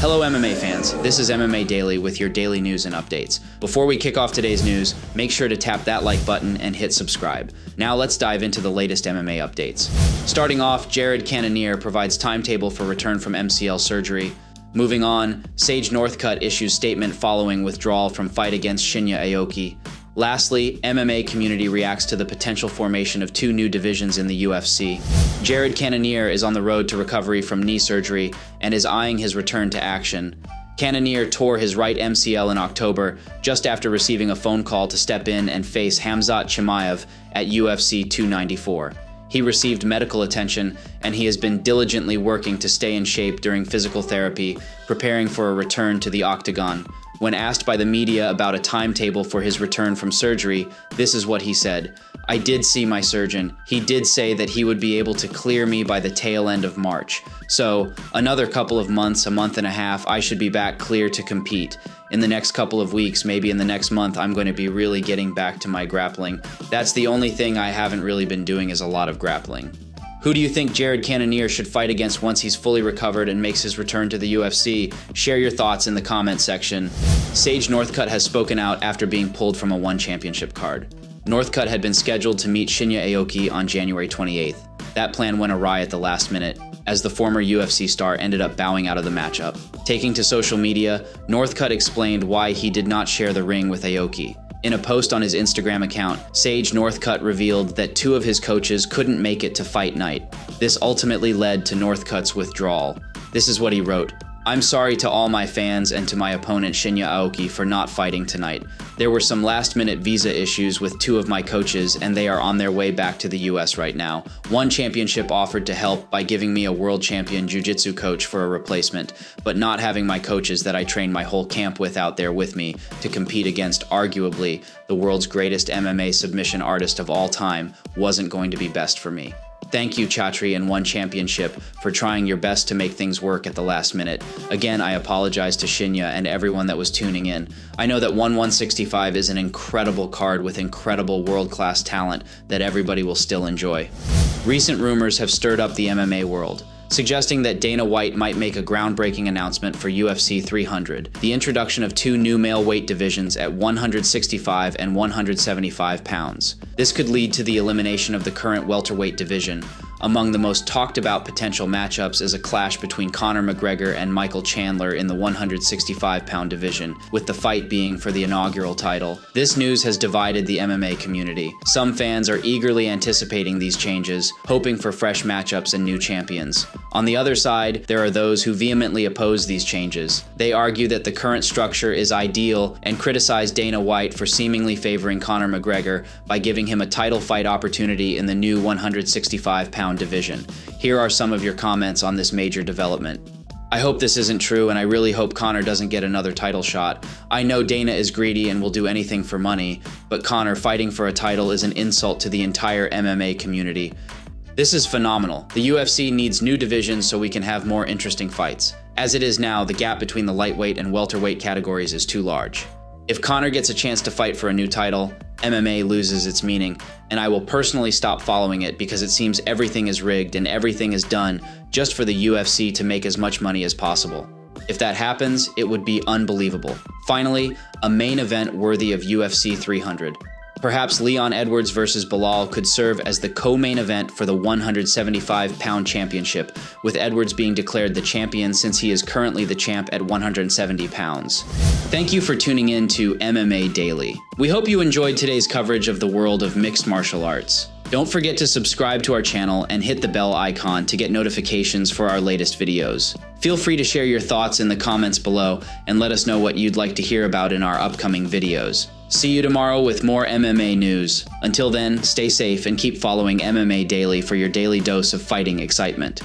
Hello MMA fans, this is MMA Daily with your daily news and updates. Before we kick off today's news, make sure to tap that like button and hit subscribe. Now let's dive into the latest MMA updates. Starting off, Cannonier provides timetable for return from MCL surgery. Moving on, Northcutt issues statement following withdrawal from fight against Shinya Aoki. Lastly, MMA Community reacts to the potential formation of 2 new divisions in the UFC. Cannonier is on the road to recovery from knee surgery and is eyeing his return to action. Cannonier tore his right MCL in October, just after receiving a phone call to step in and face Khamzat Chimaev at UFC 294. He received medical attention, and he has been diligently working to stay in shape during physical therapy, preparing for a return to the octagon. When asked by the media about a timetable for his return from surgery, this is what he said. "I did see my surgeon. He did say that he would be able to clear me by the tail end of March. So, another couple of months, a month and a half, I should be back clear to compete. In the next couple of weeks, maybe in the next month, I'm going to be really getting back to my grappling. That's the only thing I haven't really been doing is a lot of grappling." Who do you think Cannonier should fight against once he's fully recovered and makes his return to the UFC? Share your thoughts in the comments section. Northcutt has spoken out after being pulled from a ONE Championship card. Northcutt had been scheduled to meet Shinya Aoki on January 28th. That plan went awry at the last minute, as the former UFC star ended up bowing out of the matchup. Taking to social media, Northcutt explained why he did not share the ring with Aoki. In a post on his Instagram account, Northcutt revealed that 2 of his coaches couldn't make it to fight night. This ultimately led to Northcutt's withdrawal. This is what he wrote. "I'm sorry to all my fans and to my opponent Shinya Aoki for not fighting tonight. There were some last-minute visa issues with 2 of my coaches, and they are on their way back to the US right now. ONE Championship offered to help by giving me a world champion jiu-jitsu coach for a replacement, but not having my coaches that I trained my whole camp with out there with me to compete against arguably the world's greatest MMA submission artist of all time wasn't going to be best for me. Thank you, Chatri and ONE Championship, for trying your best to make things work at the last minute. Again, I apologize to Shinya and everyone that was tuning in. I know that ONE 165 is an incredible card with incredible world-class talent that everybody will still enjoy." Recent rumors have stirred up the MMA world, suggesting that Dana White might make a groundbreaking announcement for UFC 300, the introduction of 2 new male weight divisions at 165 and 175 pounds. This could lead to the elimination of the current welterweight division. Among the most talked about potential matchups is a clash between Conor McGregor and Michael Chandler in the 165-pound division, with the fight being for the inaugural title. This news has divided the MMA community. Some fans are eagerly anticipating these changes, hoping for fresh matchups and new champions. On the other side, there are those who vehemently oppose these changes. They argue that the current structure is ideal and criticize Dana White for seemingly favoring Conor McGregor by giving him a title fight opportunity in the new 165-pound division. Here are some of your comments on this major development. "I hope this isn't true, and I really hope Conor doesn't get another title shot. I know Dana is greedy and will do anything for money, but Conor fighting for a title is an insult to the entire MMA community. This is phenomenal. The UFC needs new divisions so we can have more interesting fights. As it is now, the gap between the lightweight and welterweight categories is too large. If Conor gets a chance to fight for a new title, MMA loses its meaning, and I will personally stop following it because it seems everything is rigged and everything is done just for the UFC to make as much money as possible. If that happens, it would be unbelievable." Finally, a main event worthy of UFC 300. Perhaps Leon Edwards versus Bilal could serve as the co-main event for the 175-pound championship, with Edwards being declared the champion since he is currently the champ at 170 pounds. Thank you for tuning in to MMA Daily. We hope you enjoyed today's coverage of the world of mixed martial arts. Don't forget to subscribe to our channel and hit the bell icon to get notifications for our latest videos. Feel free to share your thoughts in the comments below and let us know what you'd like to hear about in our upcoming videos. See you tomorrow with more MMA news. Until then, stay safe and keep following MMA Daily for your daily dose of fighting excitement.